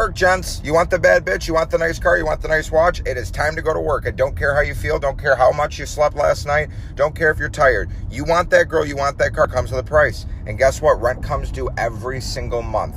work, gents. You want the bad bitch? You want the nice car? You want the nice watch? It is time to go to work. I don't care how you feel. Don't care how much you slept last night. Don't care if you're tired. You want that girl. You want that car. Comes with a price. And guess what? Rent comes due every single month.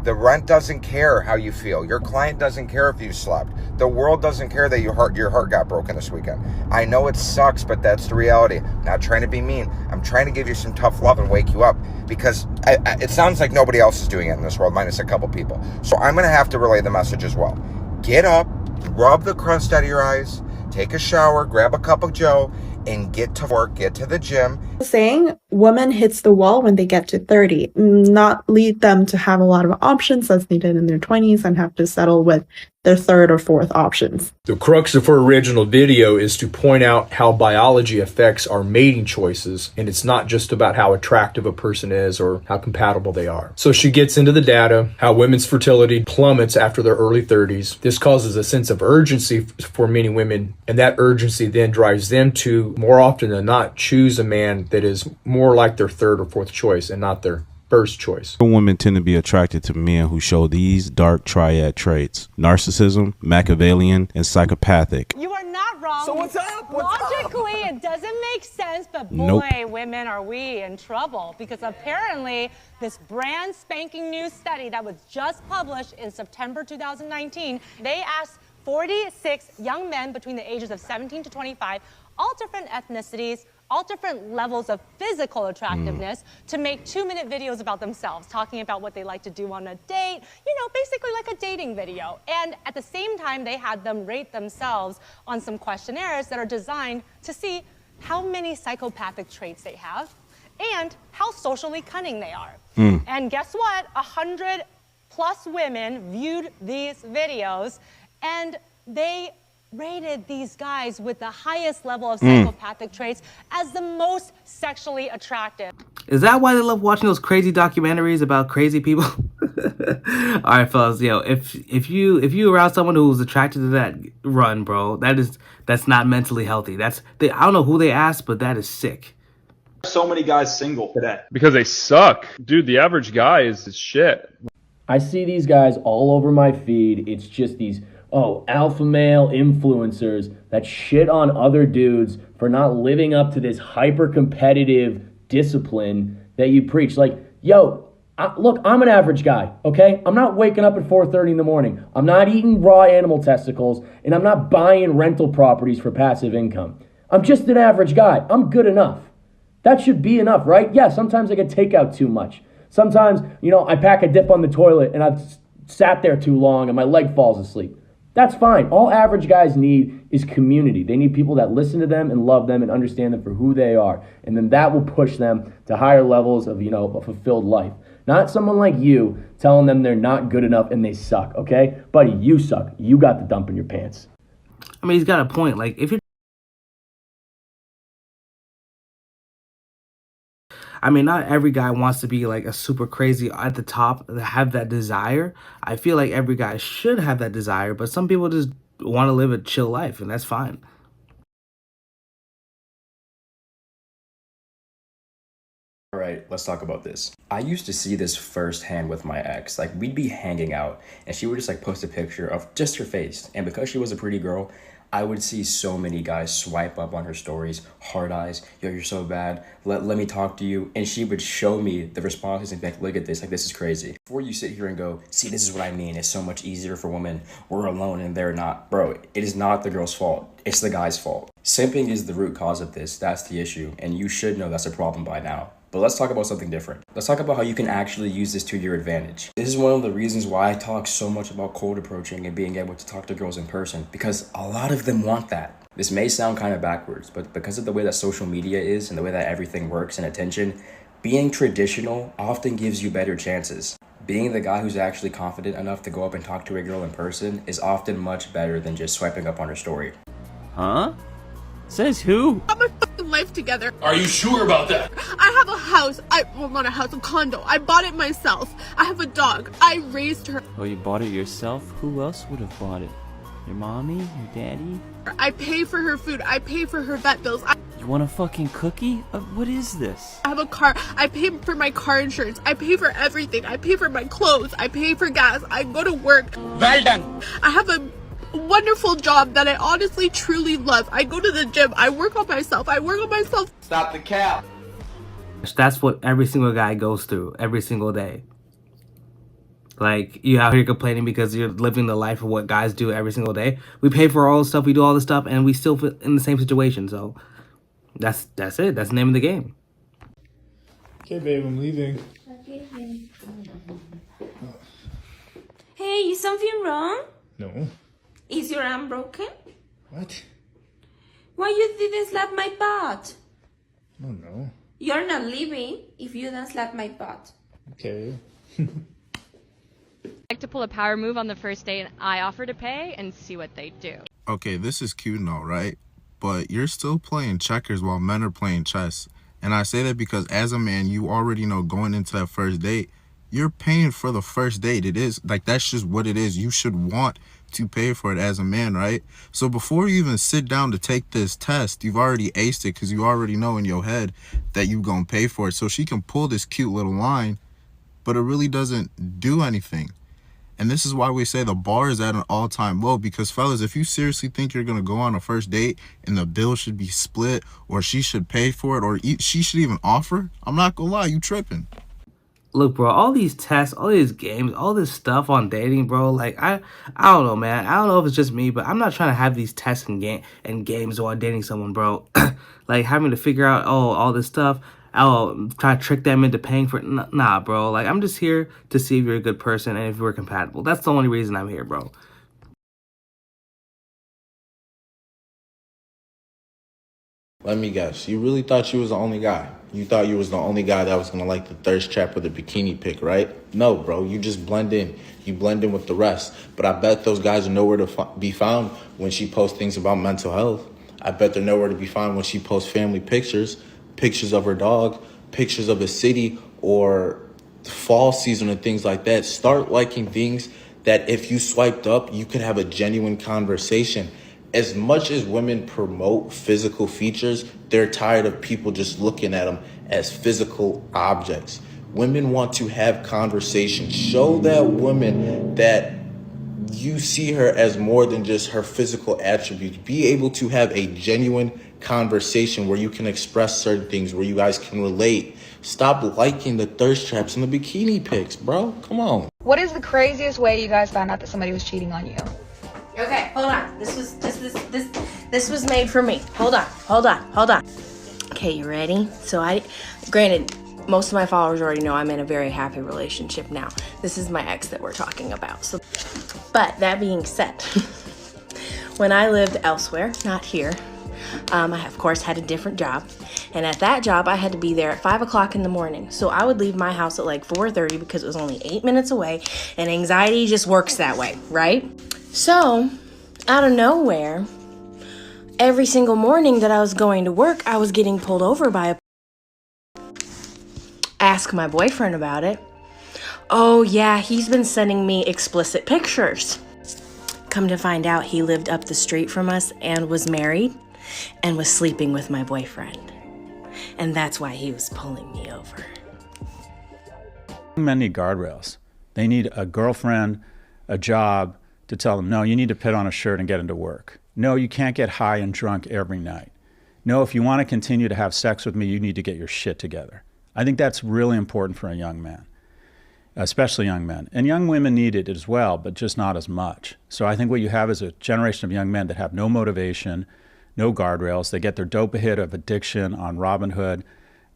The rent doesn't care how you feel. Your client doesn't care if you slept. The world doesn't care that your heart got broken this weekend. I know it sucks, but that's the reality. I'm not trying to be mean. I'm trying to give you some tough love and wake you up, because it sounds like nobody else is doing it in this world, minus a couple people. So I'm going to have to relay the message as well. Get up, rub the crust out of your eyes, take a shower, grab a cup of Joe, and get to work, get to the gym. Saying women hits the wall when they get to 30, not lead them to have a lot of options as they did in their 20s and have to settle with their third or fourth options. The crux of her original video is to point out how biology affects our mating choices, and it's not just about how attractive a person is or how compatible they are. So she gets into the data, how women's fertility plummets after their early 30s. This causes a sense of urgency for many women, and that urgency then drives them to, more often than not, choose a man that is more like their third or fourth choice and not their first choice. Women tend to be attracted to men who show these dark triad traits: narcissism, Machiavellian, and psychopathic. You are not wrong. So what's up? Logically, it doesn't make sense, but boy, women, are we in trouble, because apparently this brand spanking new study that was just published in September 2019, they asked 46 young men between the ages of 17 to 25, all different ethnicities, all different levels of physical attractiveness, to make 2-minute videos about themselves, talking about what they like to do on a date, basically like a dating video. And at the same time, they had them rate themselves on some questionnaires that are designed to see how many psychopathic traits they have and how socially cunning they are. And guess what? 100+ women viewed these videos, and they rated these guys with the highest level of psychopathic traits as the most sexually attractive. Is that why they love watching those crazy documentaries about crazy people? All right, fellas, if you arouse someone who's attracted to that, run, bro. That's not mentally healthy. I don't know who they asked, but that is sick. So many guys single today because they suck, dude. The average guy is shit. I see these guys all over my feed. It's just these alpha male influencers that shit on other dudes for not living up to this hyper competitive discipline that you preach. Like, look, I'm an average guy, okay? I'm not waking up at 4:30 in the morning. I'm not eating raw animal testicles, and I'm not buying rental properties for passive income. I'm just an average guy. I'm good enough. That should be enough, right? Yeah, sometimes I get takeout too much. Sometimes, I pack a dip on the toilet and I've sat there too long and my leg falls asleep. That's fine. All average guys need is community. They need people that listen to them and love them and understand them for who they are. And then that will push them to higher levels of, a fulfilled life. Not someone like you telling them they're not good enough and they suck, okay? Buddy, you suck. You got the dump in your pants. I mean, he's got a point. Like, if you're... not every guy wants to be like a super crazy at the top, have that desire. I feel like every guy should have that desire, but some people just want to live a chill life, and that's fine. All right, let's talk about this. I used to see this firsthand with my ex. Like, we'd be hanging out and she would just post a picture of just her face. And because she was a pretty girl, I would see so many guys swipe up on her stories, hard eyes, yo, you're so bad, let me talk to you. And she would show me the responses and be like, look at this, this is crazy. Before you sit here and go, see, this is what I mean, it's so much easier for women, we're alone and they're not. Bro, it is not the girl's fault, it's the guy's fault. Simping is the root cause of this, that's the issue, and you should know that's a problem by now. But let's talk about something different. Let's talk about how you can actually use this to your advantage. This is one of the reasons why I talk so much about cold approaching and being able to talk to girls in person, because a lot of them want that. This may sound kind of backwards, but because of the way that social media is and the way that everything works and attention, being traditional often gives you better chances. Being the guy who's actually confident enough to go up and talk to a girl in person is often much better than just swiping up on her story. Huh? Says who? I got my fucking life together. Are you sure about that? I have a house. Not a house, a condo. I bought it myself. I have a dog. I raised her. Oh, you bought it yourself? Who else would have bought it? Your mommy? Your daddy? I pay for her food. I pay for her vet bills. You want a fucking cookie? What is this? I have a car. I pay for my car insurance. I pay for everything. I pay for my clothes. I pay for gas. I go to work. Well done. I have a wonderful job that I honestly, truly love. I go to the gym. I work on myself. Stop the cap. That's what every single guy goes through every single day. Like, you out here complaining because you're living the life of what guys do every single day. We pay for all the stuff, we do all the stuff, and we still fit in the same situation. So that's it. That's the name of the game. Okay, babe, I'm leaving. Okay, babe. Hey, is something wrong? No. Is your arm broken? What? Why you didn't slap my butt? Oh, no. You're not leaving if you don't slap my butt. Okay. Like to pull a power move on the first date, and I offer to pay and see what they do. Okay, this is cute and all, right? But you're still playing checkers while men are playing chess. And I say that because as a man, you already know going into that first date, you're paying for the first date. It is like, that's just what it is. You should want to pay for it as a man, right? So before you even sit down to take this test, you've already aced it because you already know in your head that you gonna pay for it. So she can pull this cute little line, but it really doesn't do anything. And this is why we say the bar is at an all-time low, because fellas, if you seriously think you're gonna go on a first date and the bill should be split, or she should pay for it, or she should even offer, I'm not gonna lie, you tripping. Look, bro, all these tests, all these games, all this stuff on dating, bro, like, I don't know, man. I don't know if it's just me, but I'm not trying to have these tests and games while dating someone, bro. Like, having to figure out, all this stuff. I'll try to trick them into paying for it. Nah, bro. Like, I'm just here to see if you're a good person and if we're compatible. That's the only reason I'm here, bro. Let me guess. You really thought you was the only guy. You thought you was the only guy that was going to like the thirst trap with the bikini pic, right? No, bro. You just blend in. You blend in with the rest. But I bet those guys are nowhere to be found when she posts things about mental health. I bet they're nowhere to be found when she posts family pictures of her dog, pictures of a city, or fall season and things like that. Start liking things that if you swiped up, you could have a genuine conversation. As much as women promote physical features, they're tired of people just looking at them as physical objects. Women want to have conversations. Show that woman that you see her as more than just her physical attributes. Be able to have a genuine conversation where you can express certain things, where you guys can relate. Stop liking the thirst traps and the bikini pics, bro. Come on. What is the craziest way you guys found out that somebody was cheating on you? Okay, hold on. This was made for me. Hold on. Okay, you ready? So granted, most of my followers already know I'm in a very happy relationship now. This is my ex that we're talking about. So, but that being said, when I lived elsewhere, not here, I of course had a different job, and at that job I had to be there at 5 o'clock in the morning. So I would leave my house at like 4:30 because it was only 8 minutes away, and anxiety just works that way, right? So out of nowhere, every single morning that I was going to work, I was getting pulled over by a. Ask my boyfriend about it. Oh yeah, he's been sending me explicit pictures. Come to find out, he lived up the street from us and was married and was sleeping with my boyfriend. And that's why he was pulling me over. Men need guardrails. They need a girlfriend, a job to tell them, no, you need to put on a shirt and get into work. No, you can't get high and drunk every night. No, if you want to continue to have sex with me, you need to get your shit together. I think that's really important for a young man, especially young men. And young women need it as well, but just not as much. So I think what you have is a generation of young men that have no motivation, no guardrails. They get their dope hit of addiction on Robinhood.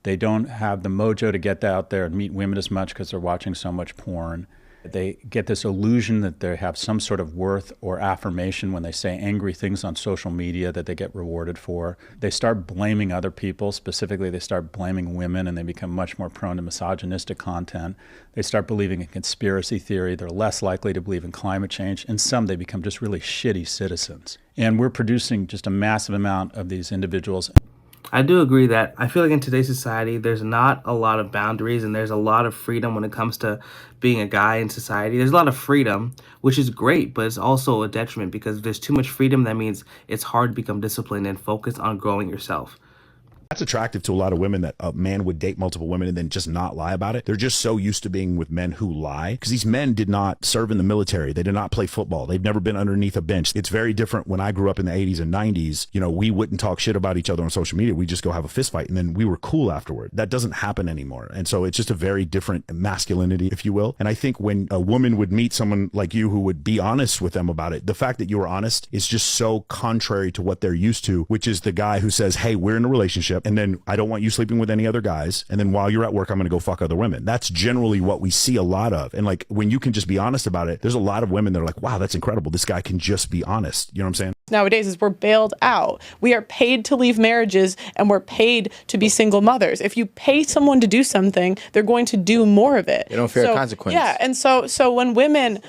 They don't have the mojo to get out there and meet women as much because they're watching so much porn. They get this illusion that they have some sort of worth or affirmation when they say angry things on social media that they get rewarded for. They start blaming other people. Specifically, they start blaming women, and they become much more prone to misogynistic content. They start believing in conspiracy theory. They're less likely to believe in climate change. And some, they become just really shitty citizens. And we're producing just a massive amount of these individuals. I do agree that I feel like in today's society, there's not a lot of boundaries and there's a lot of freedom when it comes to being a guy in society. There's a lot of freedom, which is great, but it's also a detriment because if there's too much freedom, that means it's hard to become disciplined and focus on growing yourself. That's attractive to a lot of women, that a man would date multiple women and then just not lie about it. They're just so used to being with men who lie, because these men did not serve in the military. They did not play football. They've never been underneath a bench. It's very different. When I grew up in the 80s and 90s, you know, we wouldn't talk shit about each other on social media. We just go have a fist fight and then we were cool afterward. That doesn't happen anymore. And so it's just a very different masculinity, if you will. And I think when a woman would meet someone like you who would be honest with them about it, the fact that you were honest is just so contrary to what they're used to, which is the guy who says, hey, we're in a relationship and then I don't want you sleeping with any other guys, and then while you're at work, I'm going to go fuck other women. That's generally what we see a lot of. And like, when you can just be honest about it, there's a lot of women that are like, wow, that's incredible. This guy can just be honest. You know what I'm saying? Nowadays is we're bailed out. We are paid to leave marriages and we're paid to be single mothers. If you pay someone to do something, they're going to do more of it. They don't fear consequence. Yeah, and so when women,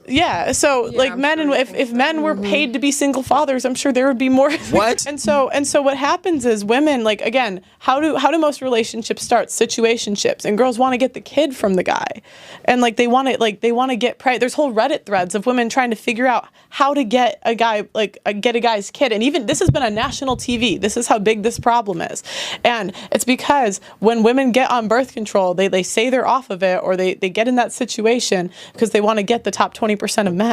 like men, and if men were paid to be single fathers, I'm sure there would be more. What? And so what happens is women, like, again, how do most relationships start? Situationships, and girls want to get the kid from the guy, and they want to get there's whole Reddit threads of women trying to figure out how to get a guy, get a guy's kid, and even this has been on national TV. This is how big this problem is, and it's because when women get on birth control, they say they're off of it, or they get in that situation because they want to get the top 20% of men.